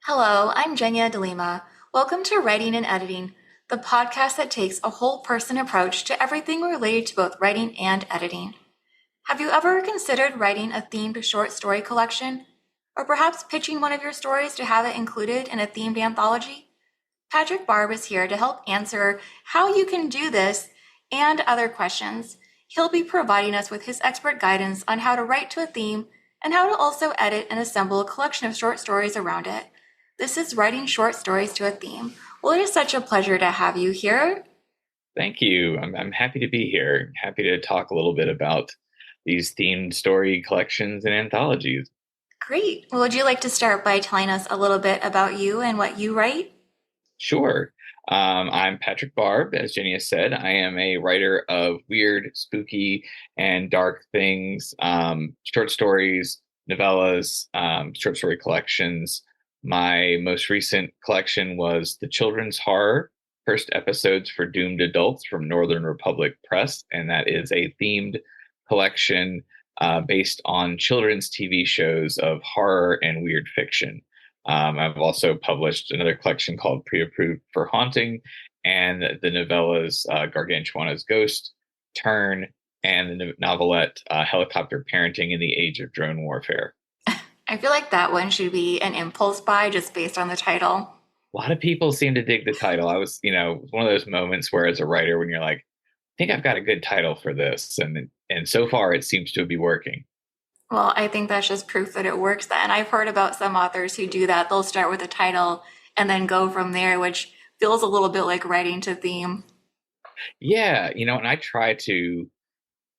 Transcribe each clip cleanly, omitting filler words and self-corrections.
Hello, I'm Jenya DeLima. Welcome to Writing and Editing, the podcast that takes a whole person approach to everything related to both writing and editing. Have you ever considered writing a themed short story collection? Or perhaps pitching one of your stories to have it included in a themed anthology? Patrick Barb is here to help answer how you can do this and other questions. He'll be providing us with his expert guidance on how to write to a theme and how to also edit and assemble a collection of short stories around it. This is Writing Short Stories to a Theme. Well, it is such a pleasure to have you here. Thank you. I'm happy to be here. Happy to talk a little bit about these themed story collections and anthologies. Great. Well, would you like to start by telling us a little bit about you and what you write? Sure. I'm Patrick Barb, as Jenny has said. I am a writer of weird, spooky, and dark things, short stories, novellas, short story collections. My most recent collection was the children's horror, first episodes for doomed adults from Northern Republic Press, and that is a themed collection based on children's TV shows of horror and weird fiction. I've also published another collection called Pre-Approved for Haunting, and the novellas Gargantuana's Ghost, Turn, and the novelette Helicopter Parenting in the Age of Drone Warfare. I feel like that one should be an impulse buy just based on the title. A lot of people seem to dig the title. One of those moments where as a writer, when you're like, I think I've got a good title for this. And so far it seems to be working. Well, I think that's just proof that it works then. I've heard about some authors who do that. They'll start with a title and then go from there, which feels a little bit like writing to theme. Yeah, and I try to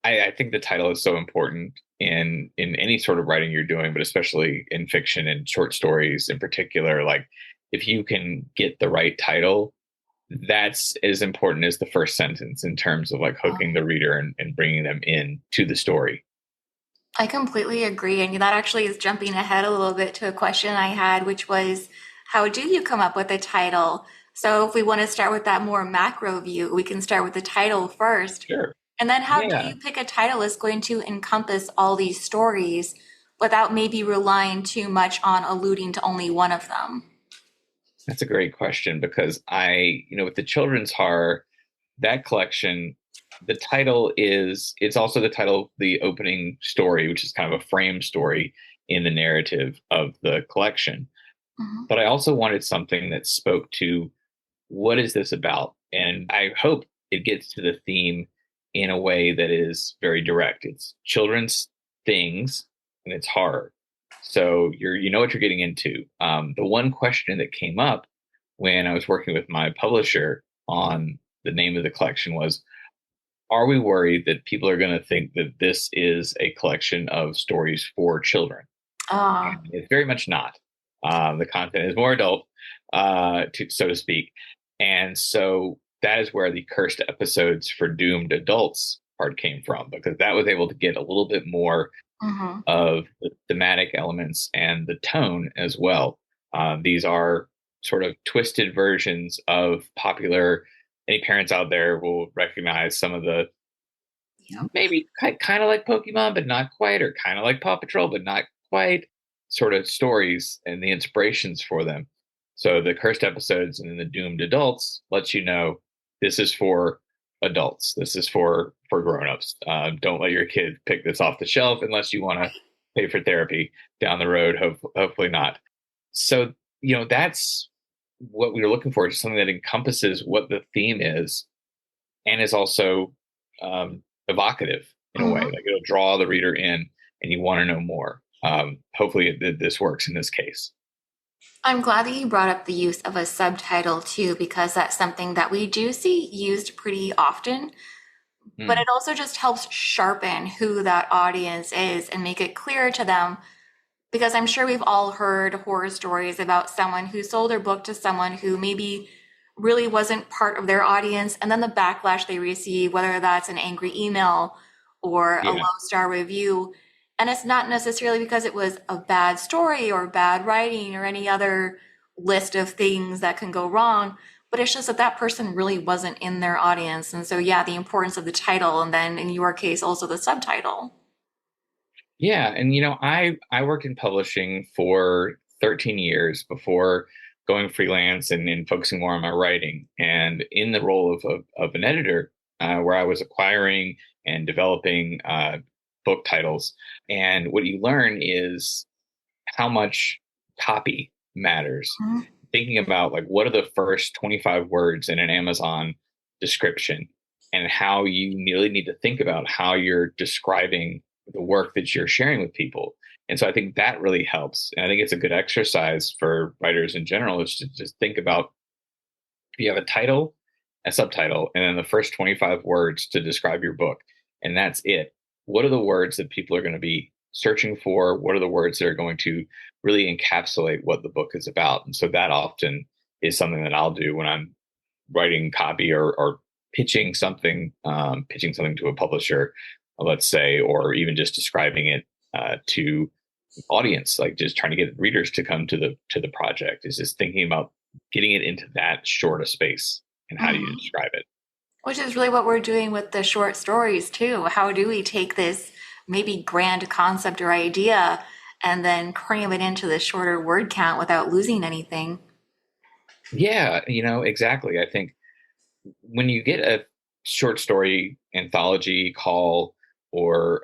I think the title is so important in any sort of writing you're doing, but especially in fiction and short stories in particular. Like if you can get the right title, that's as important as the first sentence in terms of like hooking the reader and bringing them in to the story. I completely agree. And that actually is jumping ahead a little bit to a question I had, which was how do you come up with a title? So if we want to start with that more macro view, we can start with the title first. Sure. And then how do Yeah. you pick a title that's going to encompass all these stories without maybe relying too much on alluding to only one of them? That's a great question because with the children's horror, that collection, the title it's also the title of the opening story, which is kind of a frame story in the narrative of the collection. Mhm. But I also wanted something that spoke to what is this about? And I hope it gets to the theme in a way that is very direct. It's children's things and it's horror. So you know what you're getting into. The one question that came up when I was working with my publisher on the name of the collection was, are we worried that people are going to think that this is a collection of stories for children? Ah, And it's very much not. The content is more adult, so to speak. And so that is where the cursed episodes for doomed adults part came from, because that was able to get a little bit more mhm. of the thematic elements and the tone as well. These are sort of twisted versions of popular. Any parents out there will recognize some of the Yep. maybe kind of like Pokemon, but not quite, or kind of like Paw Patrol, but not quite sort of stories and the inspirations for them. So the cursed episodes and then the doomed adults lets you know this is for adults. This is for grown-ups. Don't let your kid pick this off the shelf unless you want to pay for therapy down the road. Hopefully not. So that's what we were looking for, just something that encompasses what the theme is and is also evocative in a way. Mhm. Like it'll draw the reader in, and you want to know more. Hopefully, this works in this case. I'm glad that you brought up the use of a subtitle too, because that's something that we do see used pretty often. But Hmm. it also just helps sharpen who that audience is and make it clear to them. Because I'm sure we've all heard horror stories about someone who sold their book to someone who maybe really wasn't part of their audience, and then the backlash they receive, whether that's an angry email or a Yeah, low-star review. And it's not necessarily because it was a bad story or bad writing or any other list of things that can go wrong, but it's just that that person really wasn't in their audience. And so, yeah, the importance of the title, and then in your case, also the subtitle. yeah, and I worked in publishing for 13 years before going freelance and focusing more on my writing. And in the role of an editor, where I was acquiring and developing book titles. And what you learn is how much copy matters. Mhm. Thinking about like what are the first 25 words in an Amazon description, and how you really need to think about how you're describing the work that you're sharing with people. And so I think that really helps. And I think it's a good exercise for writers in general is to just think about if you have a title, a subtitle, and then the first 25 words to describe your book, and that's it. What are the words that people are going to be searching for? What are the words that are going to really encapsulate what the book is about? And so that often is something that I'll do when I'm writing copy or pitching something to a publisher, let's say, or even just describing it to audience, like just trying to get readers to come to the project. Is just thinking about getting it into that short a space and how do you Mhm. describe it. Which is really what we're doing with the short stories too. How do we take this maybe grand concept or idea and then cram it into the shorter word count without losing anything? Yeah, exactly. I think when you get a short story anthology call, or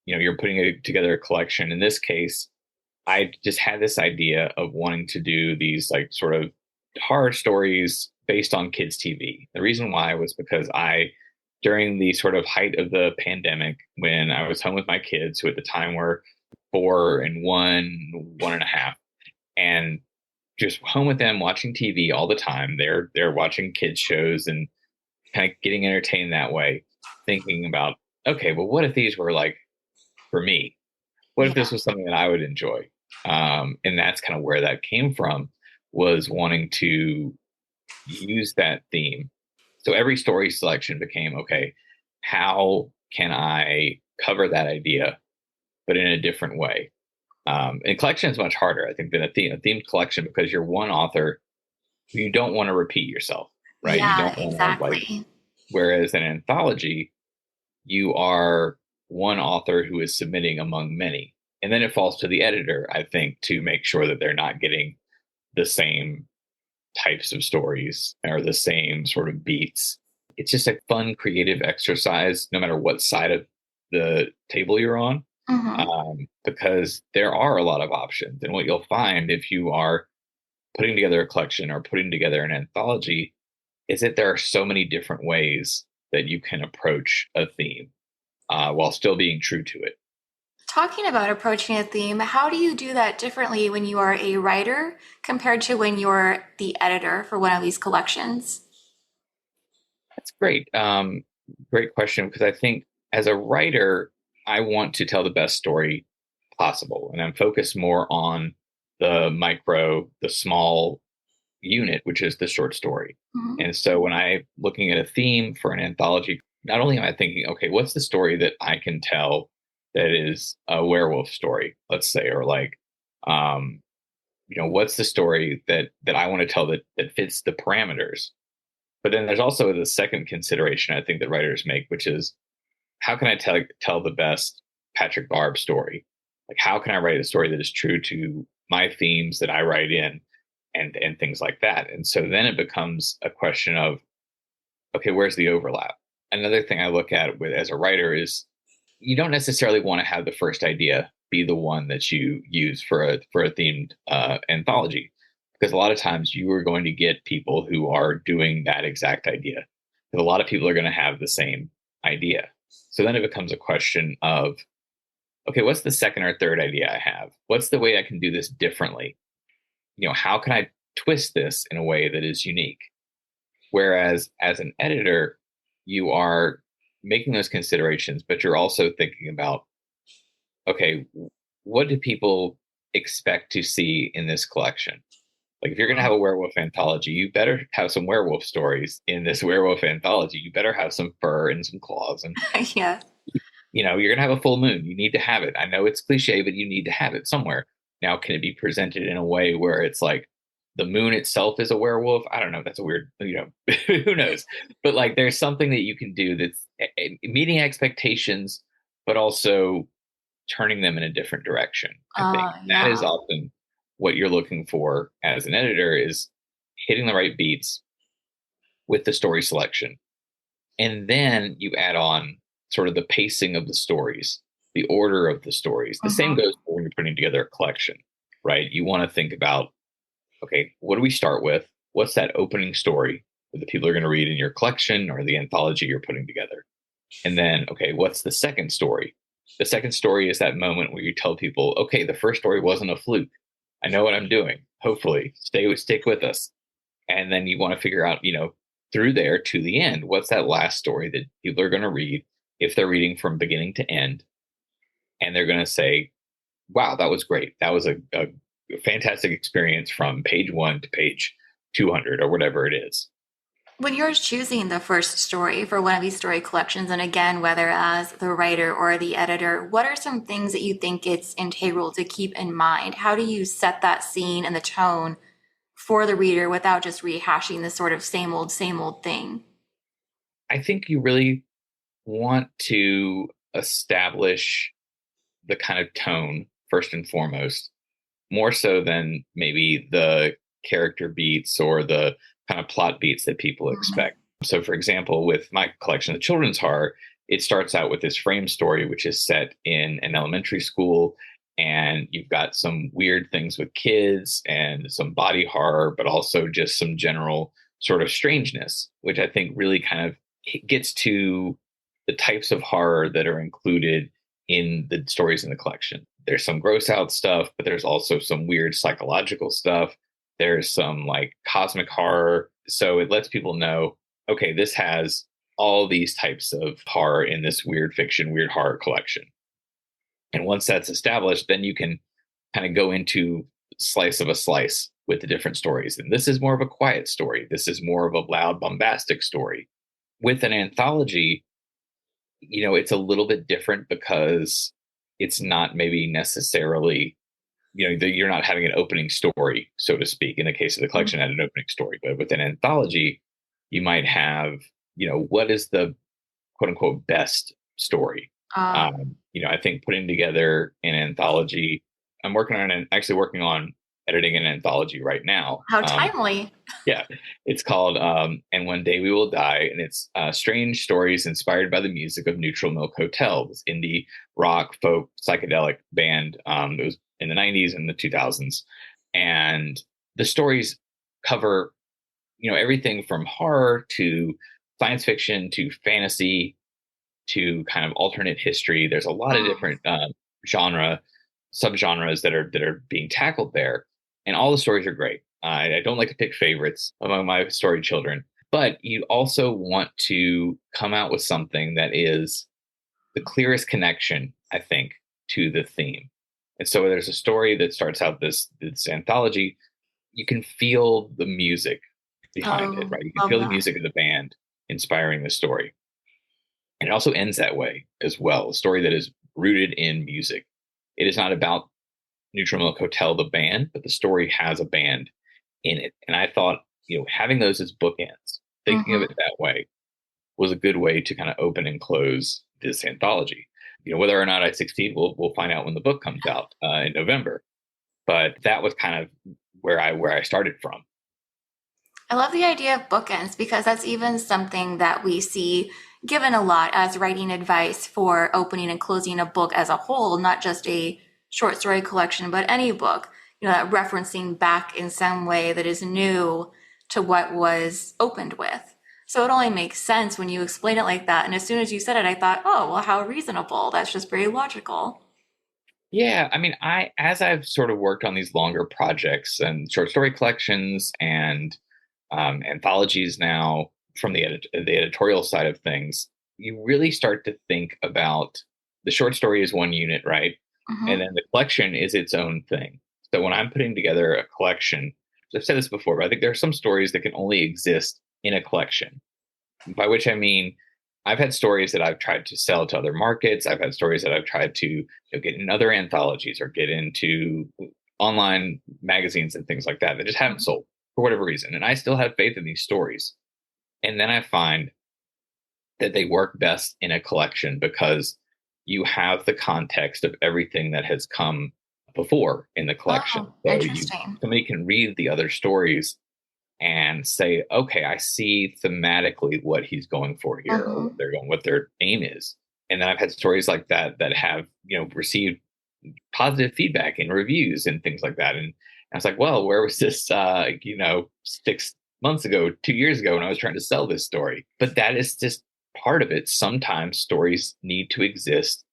you're putting together a collection. In this case, I just had this idea of wanting to do these like sort of horror stories based on kids TV. The reason why was because during the sort of height of the pandemic, when I was home with my kids, who at the time were 4 and 1 and a half, and just home with them watching TV all the time. They're watching kids shows and kind of getting entertained that way, thinking about, okay, well, what if these were like for me? What if Yeah. this was something that I would enjoy? And that's kind of where that came from, was wanting to use that theme. So every story selection became, okay, how can I cover that idea, but in a different way? And collection is much harder, I think, than a themed collection, because you're one author. You don't want to repeat yourself, right? You Yeah, don't want to like, exactly. whereas an anthology, you are one author who is submitting among many. And then it falls to the editor, I think, to make sure that they're not getting the same types of stories or the same sort of beats. It's just a fun, creative exercise, no matter what side of the table you're on, Hmm. because there are a lot of options. And what you'll find if you are putting together a collection or putting together an anthology is that there are so many different ways that you can approach a theme while still being true to it. Talking about approaching a theme, how do you do that differently when you are a writer compared to when you're the editor for one of these collections? That's great. Great question, because I think as a writer, I want to tell the best story possible, and I'm focused more on the small unit, which is the short story. Mhm. And so when I'm looking at a theme for an anthology, not only am I thinking, okay, what's the story that I can tell that is a werewolf story, let's say, or like, um, what's the story that I want to tell that fits the parameters. But then there's also the second consideration I think that writers make, which is how can I tell the best Patrick Barb story? Like, how can I write a story that is true to my themes that I write in, and things like that. And so then it becomes a question of, okay, where's the overlap? Another thing I look at with as a writer is you don't necessarily want to have the first idea be the one that you use for a themed anthology, because a lot of times you are going to get people who are doing that exact idea. But a lot of people are going to have the same idea. So then it becomes a question of, okay, what's the second or third idea I have? What's the way I can do this differently? How can I twist this in a way that is unique? Whereas as an editor, you are making those considerations, but you're also thinking about, okay, what do people expect to see in this collection? Like, if you're going to have a werewolf anthology, you better have some werewolf stories in this werewolf anthology. You better have some fur and some claws. And, Yeah. you're going to have a full moon. You need to have it. I know it's cliche, but you need to have it somewhere. Now, can it be presented in a way where it's like the moon itself is a werewolf? I don't know. That's a weird, who knows? But like, there's something that you can do that's meeting expectations, but also turning them in a different direction. I think that is Yeah. often what you're looking for as an editor is hitting the right beats with the story selection. And then you add on sort of the pacing of the stories, the order of the stories. The same Mhm. goes for when you're putting together a collection, right? You want to think about, okay, what do we start with? What's that opening story that the people are going to read in your collection or the anthology you're putting together? And then, okay, what's the second story? The second story is that moment where you tell people, okay, the first story wasn't a fluke. I know what I'm doing. Hopefully, stick with us. And then you want to figure out, through there to the end, what's that last story that people are going to read if they're reading from beginning to end, and they're going to say, wow, that was great. That was a fantastic experience from page 1 to page 200 or whatever it is. When you're choosing the first story for one of these story collections, and again, whether as the writer or the editor, what are some things that you think it's integral to keep in mind? How do you set that scene and the tone for the reader without just rehashing the sort of same old thing? I think you really want to establish the kind of tone first and foremost, more so than maybe the character beats or the kind of plot beats that people Mhm. expect. So, for example, with my collection of children's horror, it starts out with this frame story, which is set in an elementary school. And you've got some weird things with kids and some body horror, but also just some general sort of strangeness, which I think really kind of gets to the types of horror that are included in the stories in the collection. There's some gross out stuff, but there's also some weird psychological stuff. There's some like cosmic horror. So it lets people know, okay, this has all these types of horror in this weird fiction, weird horror collection. And once that's established, then you can kind of go into slice of a slice with the different stories. And this is more of a quiet story. This is more of a loud, bombastic story. With an anthology, it's a little bit different because it's not maybe necessarily, you're not having an opening story, so to speak. In the case of the collection, had an opening story, but with an anthology, you might have, what is the quote unquote best story? Uh, I think putting together an anthology, actually working on editing an anthology right now. how timely. Yeah, it's called "And One Day We Will Die," and it's strange stories inspired by the music of Neutral Milk Hotel, this indie rock, folk, psychedelic band. It was in the '90s and the 2000s, and the stories cover, everything from horror to science fiction to fantasy to kind of alternate history. There's a lot of Oh, different genre subgenres that are being tackled there, and all the stories are great. I don't like to pick favorites among my story children, but you also want to come out with something that is the clearest connection, I think, to the theme. And so there's a story that starts out this anthology. You can feel the music behind it, oh, right? You can love feel the that. music of the band inspiring the story. And it also ends that way as well. A story that is rooted in music. It is not about Neutral Milk Hotel, the band, but the story has a band in it. And I thought, having those as bookends, thinking of Mhm. it that way, was a good way to kind of open and close this anthology. Whether or not I succeed, we'll find out when the book comes out in November. But that was kind of where I started from. I love the idea of bookends because that's even something that we see given a lot as writing advice for opening and closing a book as a whole, not just a short story collection, but any book, that referencing back in some way that is new to what was opened with. So it only makes sense when you explain it like that. And as soon as you said it, I thought, oh, well, how reasonable. That's just very logical. Yeah, I mean, as I've sort of worked on these longer projects and short story collections and anthologies now from the editorial side of things, you really start to think about the short story is one unit, right? And Hmm. then the collection is its own thing. So when I'm putting together a collection, I've said this before, but I think there are some stories that can only exist in a collection, by which I mean I've had stories that I've tried to sell to other markets. I've had stories that I've tried to get in other anthologies or get into online magazines and things like that just haven't sold for whatever reason. And I still have faith in these stories. And then I find that they work best in a collection because you have the context of everything that has come before in the collection. Oh, So you interesting. somebody can read the other stories and say, okay, I see thematically what he's going for here, or Mm-hmm. what their aim is. And then I've had stories like that that have, received positive feedback and reviews and things like that. And I was like, well, where was this, 6 months ago, 2 years ago when I was trying to sell this story? But that is just part of it. Sometimes stories need to exist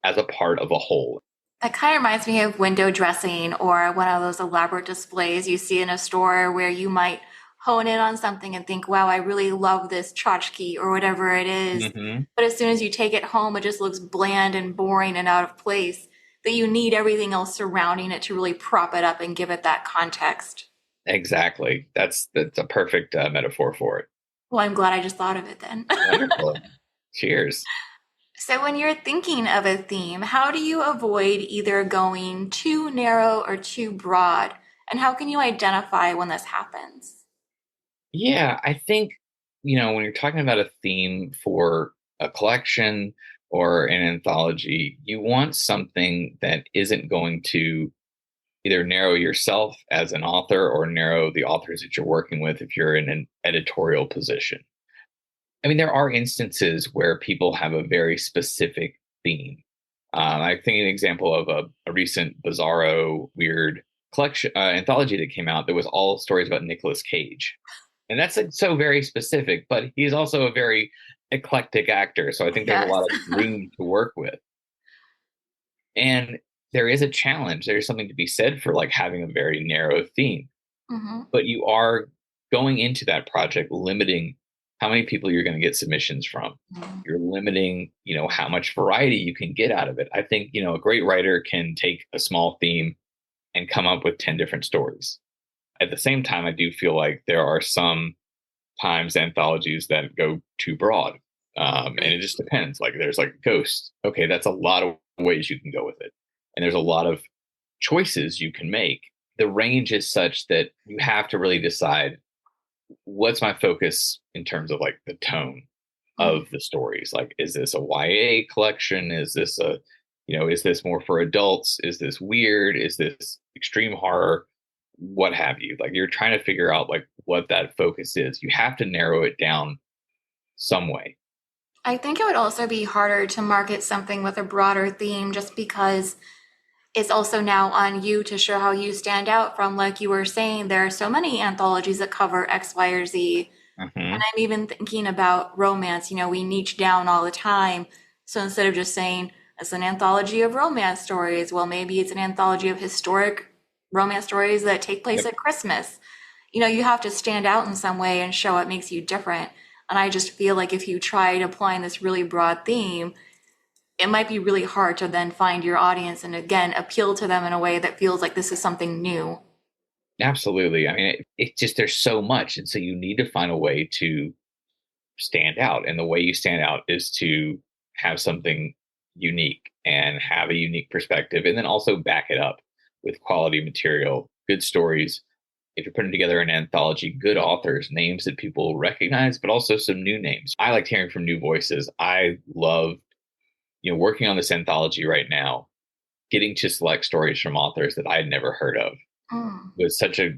as a part of a whole. That kind of reminds me of window dressing or one of those elaborate displays you see in a store where you might hone in on something and think, wow, I really love this tchotchke or whatever it is. Hmm. But as soon as you take it home, it just looks bland and boring and out of place, that you need everything else surrounding it to really prop it up and give it that context. Exactly. That's a perfect metaphor for it. Well, I'm glad I just thought of it then. Wonderful. Cheers. So, when you're thinking of a theme, how do you avoid either going too narrow or too broad? And how can you identify when this happens? Yeah, I think, when you're talking about a theme for a collection or an anthology, you want something that isn't going to either narrow yourself as an author or narrow the authors that you're working with if you're in an editorial position. I mean, there are instances where people have a very specific theme. I think an example of a recent bizarro, weird collection anthology that came out that was all stories about Nicolas Cage, and that's like so very specific. But he's also a very eclectic actor, so I think there's a Yes. lot of room to work with. And there is a challenge. There's something to be said for like having a very narrow theme, Hmm. but you are going into that project limiting how many people you're going to get submissions from. You're limiting, how much variety you can get out of it. I think, a great writer can take a small theme and come up with 10 different stories. At the same time, I do feel like there are some times anthologies that go too broad. And it just depends. Like there's like Ghost. Okay, that's a lot of ways you can go with it. And there's a lot of choices you can make. The range is such that you have to really decide what's my focus in terms of like the tone Mm. of the stories. Like, is this a YA collection? Is this is this more for adults? Is this weird? Is this extreme horror? What have you? Like, you're trying to figure out like what that focus is. You have to narrow it down some way. I think it would also be harder to market something with a broader theme just because it's also now on you to show how you stand out from, like you were saying, there are so many anthologies that cover X, Y, or Z. And Hmm. I'm even thinking about romance. We niche down all the time. So instead of just saying it's an anthology of romance stories, well, maybe it's an anthology of historic romance stories that take place Yep. at Christmas. You have to stand out in some way and show what makes you different. And I just feel like if you tried applying this really broad theme, it might be really hard to then find your audience and again appeal to them in a way that feels like this is something new. Absolutely. I mean, it just there's so much, and so you need to find a way to stand out. And the way you stand out is to have something unique and have a unique perspective, and then also back it up with quality material, good stories. If you're putting together an anthology, good authors, names that people recognize, but also some new names. I liked hearing from new voices. I love, working on this anthology right now, getting to select stories from authors that I had never heard of Mm. was such a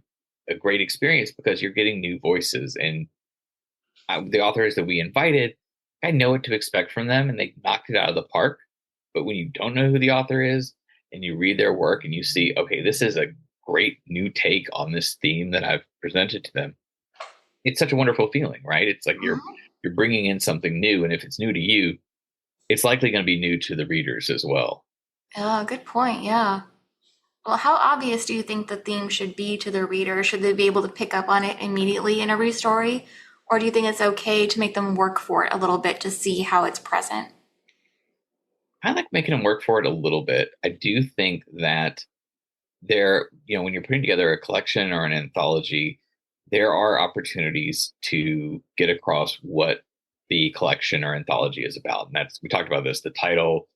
great experience because you're getting new voices. And the authors that we invited, I know what to expect from them, and they knocked it out of the park. But when you don't know who the author is and you read their work and you see, okay, this is a great new take on this theme that I've presented to them, it's such a wonderful feeling, right? It's like you're bringing in something new, and if it's new to you, it's likely going to be new to the readers as well. Yeah, good point. Yeah. Well, how obvious do you think the theme should be to the reader? Should they be able to pick up on it immediately in every story? Or do you think it's okay to make them work for it a little bit to see how it's present? I like making them work for it a little bit. I do think that when you're putting together a collection or an anthology, there are opportunities to get across what the collection or anthology is about. And we talked about this, the title,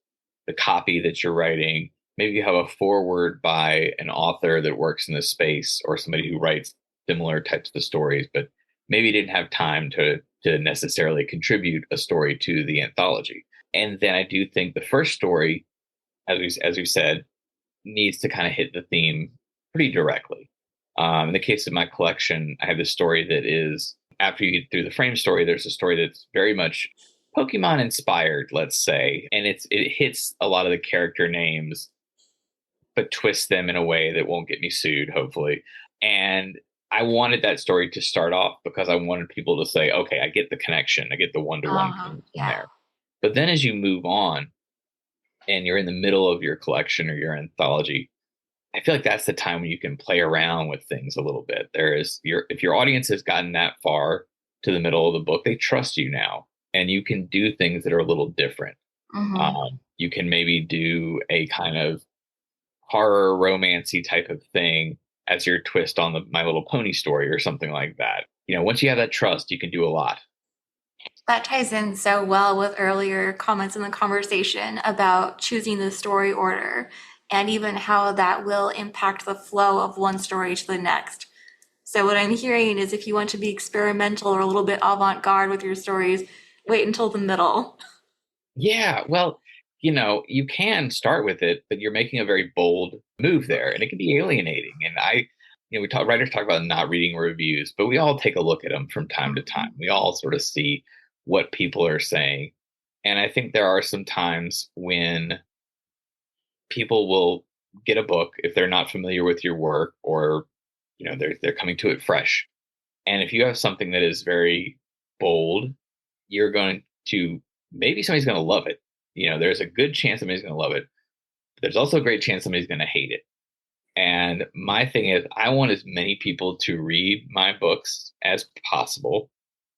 the copy that you're writing. Maybe you have a foreword by an author that works in this space or somebody who writes similar types of stories, but maybe didn't have time to necessarily contribute a story to the anthology. And then I do think the first story, as we said, needs to kind of hit the theme pretty directly. In the case of my collection, I have this story that is, after you get through the frame story, there's a story that's very much Pokemon inspired, let's say, and it hits a lot of the character names, but twists them in a way that won't get me sued, hopefully. And I wanted that story to start off because I wanted people to say, okay, I get the connection, I get the one-to-one connection Yeah. there. But then as you move on and you're in the middle of your collection or your anthology, I feel like that's the time when you can play around with things a little bit. There is your if your audience has gotten that far to the middle of the book, they trust you now, and you can do things that are a little different. Hmm. You can maybe do a kind of horror romancy type of thing as your twist on the My Little Pony story or something like that. Once you have that trust, you can do a lot. That ties in so well with earlier comments in the conversation about choosing the story order and even how that will impact the flow of one story to the next. So, what I'm hearing is if you want to be experimental or a little bit avant garde with your stories, wait until the middle. Yeah, well, you can start with it, but you're making a very bold move there, and it can be alienating. And writers talk about not reading reviews, but we all take a look at them from time to time. Mhm. We all sort of see what people are saying. And I think there are some times when people will get a book if they're not familiar with your work, or they're coming to it fresh. And if you have something that is very bold, you're going to maybe somebody's going to love it. There's a good chance somebody's going to love it. But there's also a great chance somebody's going to hate it. And my thing is, I want as many people to read my books as possible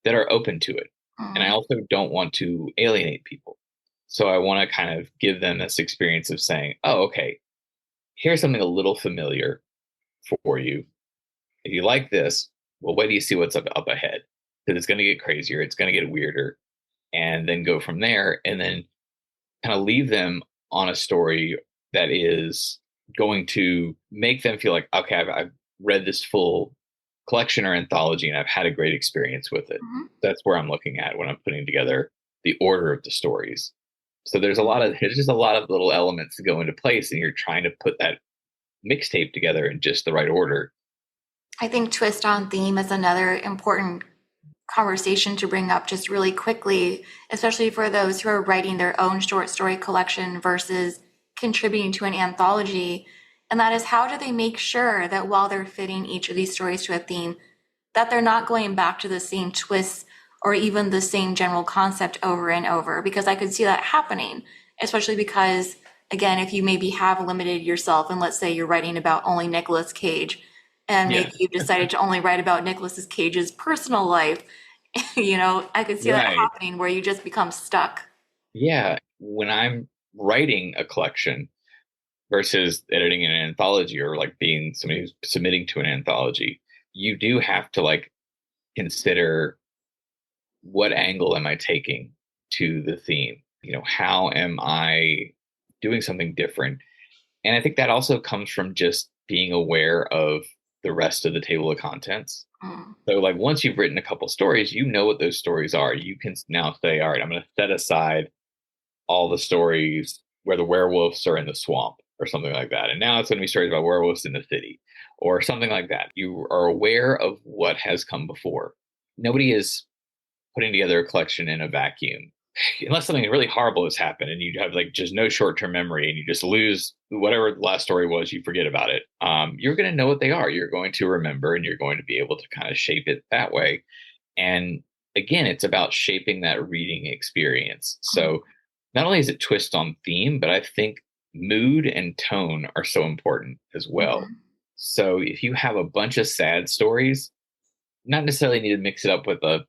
that are open to it. And I Mhm. also don't want to alienate people. So I want to kind of give them this experience of saying, oh, okay, here's something a little familiar for you. If you like this, well, wait do you see what's up ahead? Because it's going to get crazier, it's going to get weirder, and then go from there. And then kind of leave them on a story that is going to make them feel like, okay, I've read this full collection or anthology and I've had a great experience with it. Mhm. That's where I'm looking at when I'm putting together the order of the stories. So there's just a lot of little elements to go into place, and you're trying to put that mixtape together in just the right order. I think twist on theme is another important conversation to bring up just really quickly, especially for those who are writing their own short story collection versus contributing to an anthology. And that is, how do they make sure that while they're fitting each of these stories to a theme, that they're not going back to the same twists or even the same general concept over and over? Because I could see that happening, especially because, again, if you maybe have limited yourself, and let's say you're writing about only Nicolas Cage, and Yeah. maybe you've decided to only write about Nicolas Cage's personal life, I could see that Right. happening where you just become stuck. Yeah. When I'm writing a collection versus editing an anthology, or like being somebody who's submitting to an anthology, you do have to like consider, what angle am I taking to the theme? How am I doing something different? And I think that also comes from just being aware of the rest of the table of contents. Mm. So, like, once you've written a couple stories, you know what those stories are. You can now say, all right, I'm going to set aside all the stories where the werewolves are in the swamp or something like that. And now it's going to be stories about werewolves in the city or something like that. You are aware of what has come before. Nobody is putting together a collection in a vacuum. Unless something really horrible has happened and you have like just no short-term memory and you just lose whatever the last story was, you forget about it. You're going to know what they are. You're going to remember, and you're going to be able to kind of shape it that way. And again, it's about shaping that reading experience. So not only is it twist on theme, but I think mood and tone are so important as well. Mhm. So if you have a bunch of sad stories, not necessarily need to mix it up with a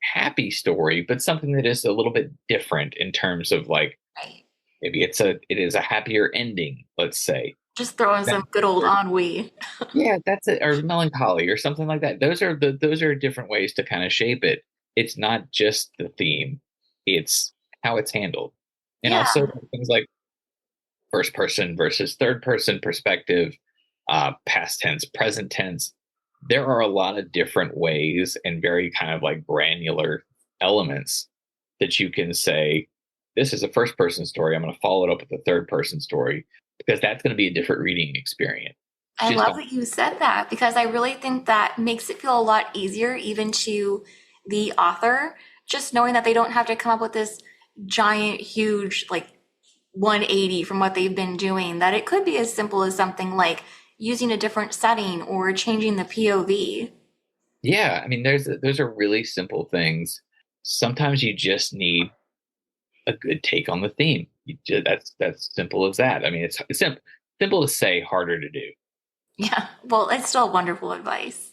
happy story, but something that is a little bit different in terms of like, Right. maybe it is a happier ending, let's say. Just throw in That, some good old ennui. yeah, that's it, or melancholy or something like that. Those are different ways to kind of shape it. It's not just the theme, it's how it's handled. And Yeah. also things like first person versus third person perspective, past tense, present tense. There are a lot of different ways and very kind of like granular elements that you can say, this is a first person story. I'm going to follow it up with a third person story. because that's going to be a different reading experience. It's I just love don't. that you said that because I really think that makes it feel a lot easier, even to the author, just knowing that they don't have to come up with this giant, huge, like 180 from what they've been doing, that it could be as simple as something like using a different setting or changing the POV. Yeah, I mean, those are really simple things. Sometimes you just need a good take on the theme. That's simple as that. I mean, it's simple to say, harder to do. Yeah, well, it's still wonderful advice.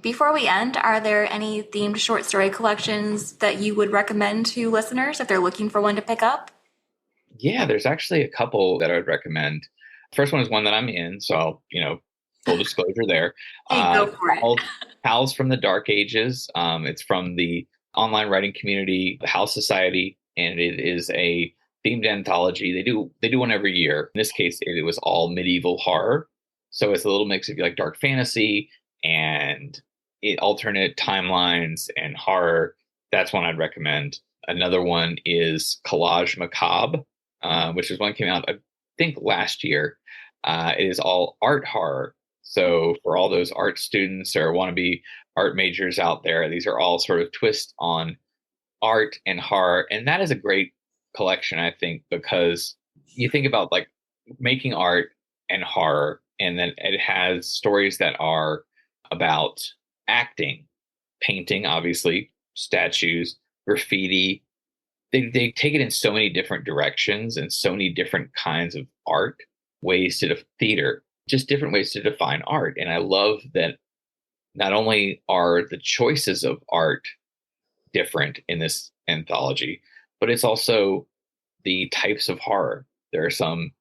Before we end, are there any themed short story collections that you would recommend to listeners if they're looking for one to pick up? Yeah, there's actually a couple that I would recommend. First one is one that I'm in, so I'll, full disclosure there. Hey, Uh, go for it. Howls from the Dark Ages. It's from the online writing community, the House Society, and it is a themed anthology. They do one every year. In this case, it was all medieval horror, so it's a little mix of like dark fantasy and alternate timelines and horror. That's one I'd recommend. Another one is Collage Macabre, which is one that came out, I think, last year. It is all art horror. So for all those art students or wannabe art majors out there, these are all sort of twists on art and horror. And that is a great collection, I think, because you think about like making art and horror, and then it has stories that are about acting, painting, obviously, statues, graffiti. They take it in so many different directions and so many different kinds of art, ways to theater, just different ways to define art. And I love that not only are the choices of art different in this anthology, but it's also the types of horror. There are some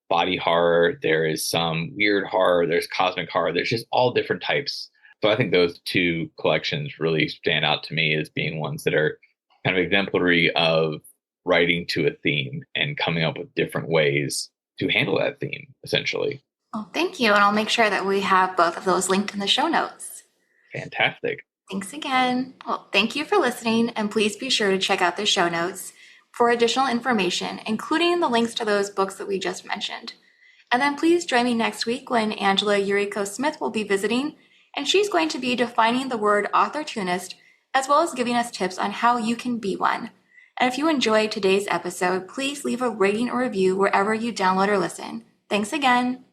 body horror, there is some weird horror, there's cosmic horror, there's just all different types. So I think those two collections really stand out to me as being ones that are kind of exemplary of writing to a theme and coming up with different ways to handle that theme, essentially. Oh, thank you. And I'll make sure that we have both of those linked in the show notes. Fantastic. Thanks again. Well, thank you for listening, and please be sure to check out the show notes for additional information, including the links to those books that we just mentioned. And then please join me next week when Angela Yuriko Smith will be visiting, and she's going to be defining the word opportunist as well as giving us tips on how you can be one. And if you enjoyed today's episode, please leave a rating or review wherever you download or listen. Thanks again.